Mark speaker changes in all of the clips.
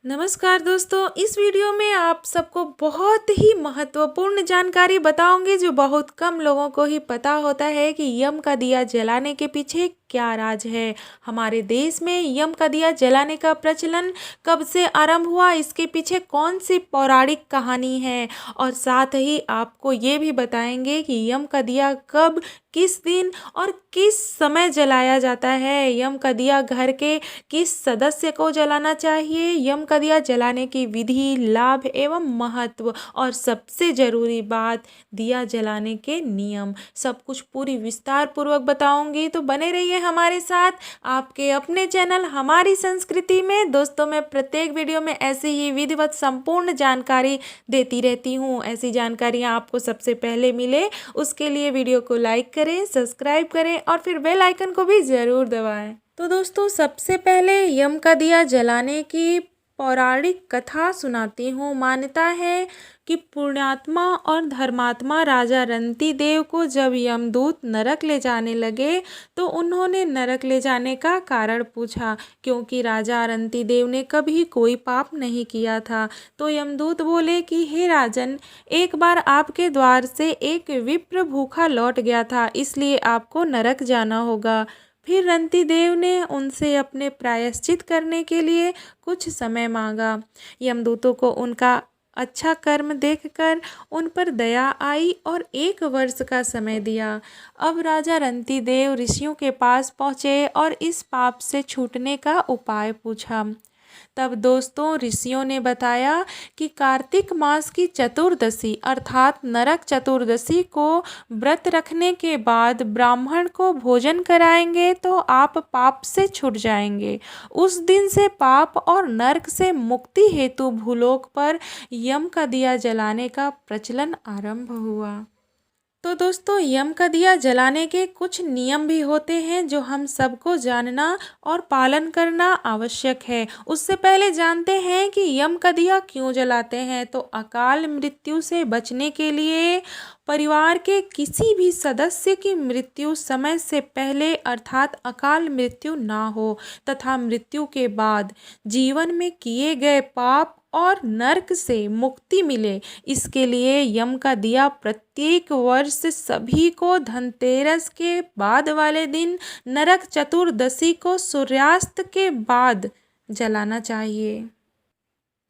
Speaker 1: नमस्कार दोस्तों, इस वीडियो में आप सबको बहुत ही महत्वपूर्ण जानकारी बताऊंगी जो बहुत कम लोगों को ही पता होता है कि यम का दिया जलाने के पीछे क्या राज है। हमारे देश में यम का दिया जलाने का प्रचलन कब से आरंभ हुआ, इसके पीछे कौन सी पौराणिक कहानी है, और साथ ही आपको ये भी बताएंगे कि यम का दिया कब, किस दिन और किस समय जलाया जाता है। यम का दिया घर के किस सदस्य को जलाना चाहिए, यम का दिया जलाने की विधि, लाभ एवं महत्व, और सबसे जरूरी बात, दिया जलाने के नियम, सब कुछ पूरी विस्तार पूर्वक बताऊंगी। तो बने रहिए हमारे साथ आपके अपने चैनल हमारी संस्कृति में। दोस्तों, मैं प्रत्येक वीडियो में ऐसी ही विधिवत संपूर्ण जानकारी देती रहती हूँ। ऐसी जानकारियाँ आपको सबसे पहले मिले उसके लिए वीडियो को लाइक करें, सब्सक्राइब करें और फिर बेल आइकन को भी ज़रूर दबाएं। तो दोस्तों, सबसे पहले यम का दिया जलाने की पौराणिक कथा सुनाती हूँ। मान्यता है कि पुण्यात्मा और धर्मात्मा राजा रंती देव को जब यमदूत नरक ले जाने लगे तो उन्होंने नरक ले जाने का कारण पूछा, क्योंकि राजा रंती देव ने कभी कोई पाप नहीं किया था। तो यमदूत बोले कि हे राजन, एक बार आपके द्वार से एक विप्र भूखा लौट गया था, इसलिए आपको नरक जाना होगा। फिर रंती देव ने उनसे अपने प्रायश्चित करने के लिए कुछ समय मांगा। यमदूतों को उनका अच्छा कर्म देखकर उन पर दया आई और 1 वर्ष का समय दिया। अब राजा रंती देव ऋषियों के पास पहुँचे और इस पाप से छूटने का उपाय पूछा। तब दोस्तों, ऋषियों ने बताया कि कार्तिक मास की चतुर्दशी अर्थात नरक चतुर्दशी को व्रत रखने के बाद ब्राह्मण को भोजन कराएंगे तो आप पाप से छूट जाएंगे। उस दिन से पाप और नरक से मुक्ति हेतु भूलोक पर यम का दिया जलाने का प्रचलन आरंभ हुआ। तो दोस्तों, यम का दिया जलाने के कुछ नियम भी होते हैं जो हम सबको जानना और पालन करना आवश्यक है। उससे पहले जानते हैं कि यम का दिया क्यों जलाते हैं। तो अकाल मृत्यु से बचने के लिए, परिवार के किसी भी सदस्य की मृत्यु समय से पहले अर्थात अकाल मृत्यु ना हो, तथा मृत्यु के बाद जीवन में किए गए पाप और नरक से मुक्ति मिले, इसके लिए यम का दिया प्रत्येक वर्ष सभी को धनतेरस के बाद वाले दिन नरक चतुर्दशी को सूर्यास्त के बाद जलाना चाहिए।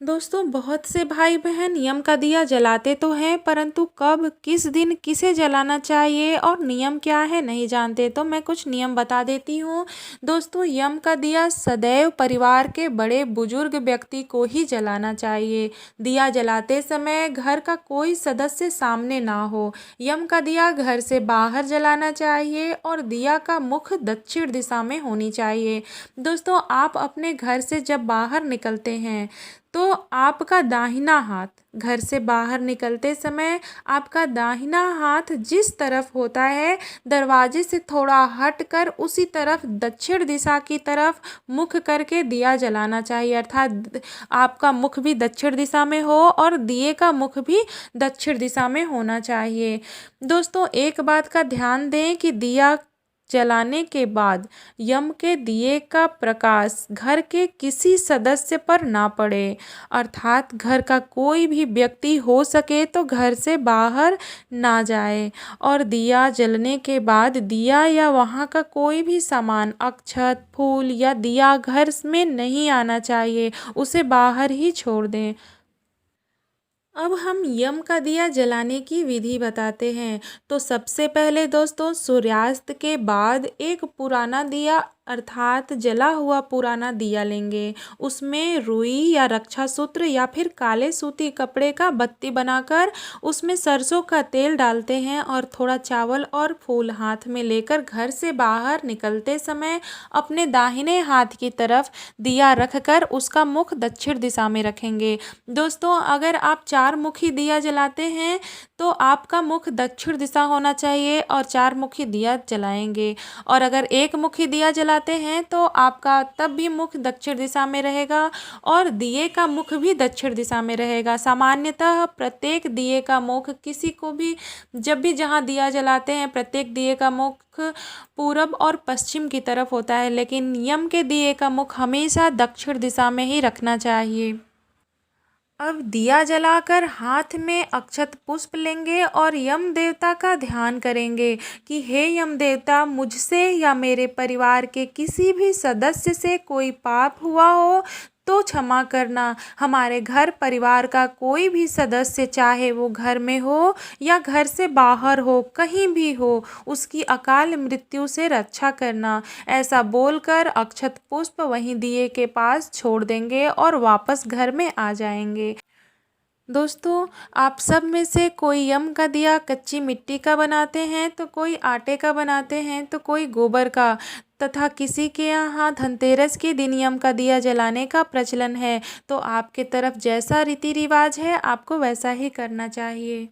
Speaker 1: दोस्तों, बहुत से भाई बहन यम का दिया जलाते तो हैं, परंतु कब, किस दिन, किसे जलाना चाहिए और नियम क्या है नहीं जानते। तो मैं कुछ नियम बता देती हूँ। दोस्तों, यम का दिया सदैव परिवार के बड़े बुजुर्ग व्यक्ति को ही जलाना चाहिए। दिया जलाते समय घर का कोई सदस्य सामने ना हो। यम का दिया घर से बाहर जलाना चाहिए और दिया का मुख दक्षिण दिशा में होनी चाहिए। दोस्तों, आप अपने घर से जब बाहर निकलते हैं तो आपका दाहिना हाथ, घर से बाहर निकलते समय आपका दाहिना हाथ जिस तरफ होता है, दरवाजे से थोड़ा हटकर उसी तरफ दक्षिण दिशा की तरफ मुख करके दिया जलाना चाहिए। अर्थात आपका मुख भी दक्षिण दिशा में हो और दिए का मुख भी दक्षिण दिशा में होना चाहिए। दोस्तों, एक बात का ध्यान दें कि दिया जलाने के बाद यम के दिए का प्रकाश घर के किसी सदस्य पर ना पड़े, अर्थात घर का कोई भी व्यक्ति हो सके तो घर से बाहर ना जाए। और दिया जलने के बाद दिया या वहाँ का कोई भी सामान, अक्षत, फूल या दिया घर में नहीं आना चाहिए, उसे बाहर ही छोड़ दें। अब हम यम का दिया जलाने की विधि बताते हैं। तो सबसे पहले दोस्तों, सूर्यास्त के बाद एक पुराना दिया अर्थात जला हुआ पुराना दिया लेंगे। उसमें रुई या रक्षा सूत्र या फिर काले सूती कपड़े का बत्ती बनाकर उसमें सरसों का तेल डालते हैं और थोड़ा चावल और फूल हाथ में लेकर घर से बाहर निकलते समय अपने दाहिने हाथ की तरफ दिया रखकर उसका मुख दक्षिण दिशा में रखेंगे। दोस्तों, अगर आप 4 मुखी दिया जलाते हैं तो आपका मुख दक्षिण दिशा होना चाहिए और 4 मुखी दिया जलाएंगे। और अगर 1 मुखी दिया जलाते हैं तो आपका तब भी मुख दक्षिण दिशा में रहेगा और दिए का मुख भी दक्षिण दिशा में रहेगा। सामान्यतः प्रत्येक दिए का मुख किसी को भी जब भी जहाँ दिया जलाते हैं प्रत्येक दिए का मुख पूरब और पश्चिम की तरफ होता है, लेकिन यम के दिए का मुख हमेशा दक्षिण दिशा में ही रखना चाहिए। अब दिया जलाकर हाथ में अक्षत पुष्प लेंगे और यम देवता का ध्यान करेंगे कि हे यम देवता, मुझसे या मेरे परिवार के किसी भी सदस्य से कोई पाप हुआ हो तो क्षमा करना। हमारे घर परिवार का कोई भी सदस्य, चाहे वो घर में हो या घर से बाहर हो, कहीं भी हो, उसकी अकाल मृत्यु से रक्षा करना। ऐसा बोलकर अक्षत पुष्प वहीं दिए के पास छोड़ देंगे और वापस घर में आ जाएंगे। दोस्तों, आप सब में से कोई यम का दिया कच्ची मिट्टी का बनाते हैं तो कोई आटे का बनाते हैं तो कोई गोबर का, तथा किसी के यहाँ धनतेरस के दिन यम का दिया जलाने का प्रचलन है। तो आपके तरफ जैसा रीति रिवाज है आपको वैसा ही करना चाहिए।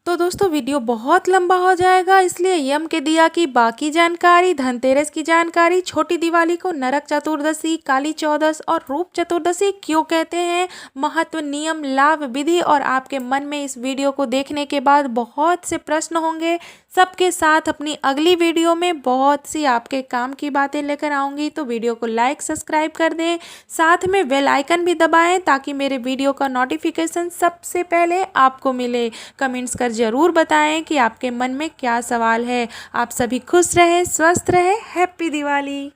Speaker 1: तो दोस्तों, वीडियो बहुत लंबा हो जाएगा, इसलिए यम के दिया की बाकी जानकारी, धनतेरस की जानकारी, छोटी दिवाली को नरक चतुर्दशी, काली चौदस और रूप चतुर्दशी क्यों कहते हैं, महत्व, नियम, लाभ, विधि और आपके मन में इस वीडियो को देखने के बाद बहुत से प्रश्न होंगे, सबके साथ अपनी अगली वीडियो में बहुत सी आपके काम की बातें लेकर आऊँगी। तो वीडियो को लाइक सब्सक्राइब कर दें, साथ में बेल आइकन भी दबाएं ताकि मेरे वीडियो का नोटिफिकेशन सबसे पहले आपको मिले। कमेंट्स कर ज़रूर बताएं कि आपके मन में क्या सवाल है। आप सभी खुश रहें, स्वस्थ रहें। हैप्पी दिवाली।